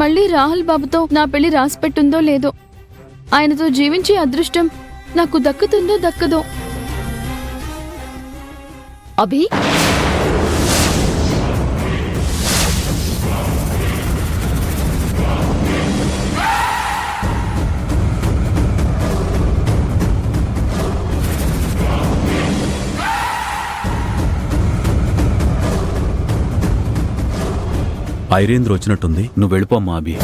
మళ్ళీ రాహుల్ బాబుతో నా పెళ్లి రాసిపెట్టుందో లేదో, ఆయనతో జీవించే అదృష్టం నాకు దక్కుతుందో దక్కదో. అభి, ఐరేంద్ర వచ్చినట్టుంది, నువ్వు వెళ్ళిపోమ్మా అభి.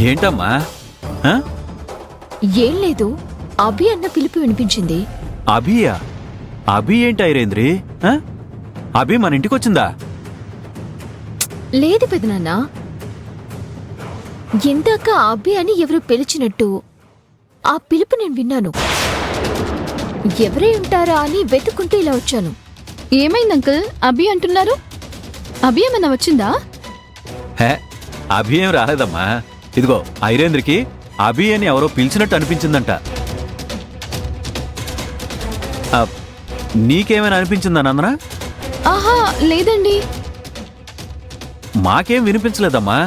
ఏంటమ్మా? ఏం లేదు, అభి అన్న పిలుపు వినిపించింది. అభియా? అభి ఏంటి ఐరేంద్రి? అభి మన ఇంటికొచ్చిందా? లేదు పెదనాన్న, ఇందాక అభి అని ఎవరు పిలిచినట్టు ఆ పిలుపు నేను విన్నాను. ఎవరే ఉంటారా అని వెతుక్కుంటూ ఇలా వచ్చాను. ఏమైంది అంకుల్? అభి అంటున్నారు. అభి ఏమన్నా వచ్చిందా? హే, అభి ఏం రాలేదమ్మా. ఇదిగో ఐరేంద్రకి అభి అని ఎవరో పిలిచినట్టు అనిపించిందంట. నీకేమైనా అనిపించిందా నందనా? ఆహా లేదండి. మాకేం వినిపించలేదమ్మా.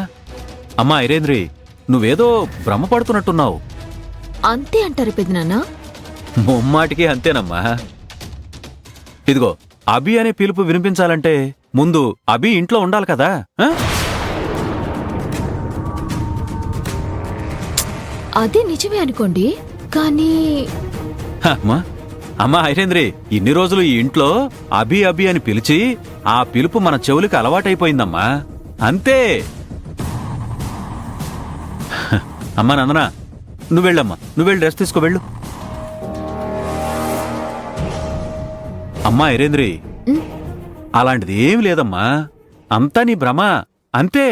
అమ్మా ఐరేంద్రి, నువ్వేదో భ్రమపడుతున్నట్టున్నావు. అంతే అంటారు పెదనాన్న? ముమ్మాటికి అంతేనమ్మా. ఇదిగో అభి అనే పిలుపు వినిపించాలంటే ముందు అభి ఇంట్లో ఉండాలి కదా. అదే నిజమే అనుకోండి, కానీ అమ్మా ఐరేంద్రి, ఇన్ని రోజులు ఈ ఇంట్లో అభి అభి అని పిలిచి ఆ పిలుపు మన చెవులకి అలవాటైపోయిందమ్మా. అంతే. అమ్మా నందనా, నువ్వెళ్ళమ్మా, నువ్వెళ్ళి రెస్ట్ తీసుకో, వెళ్ళు. అమ్మా ఐరేంద్రి, అలాంటిది ఏమి లేదమ్మా, అంతా నీ భ్రమ, అంతే.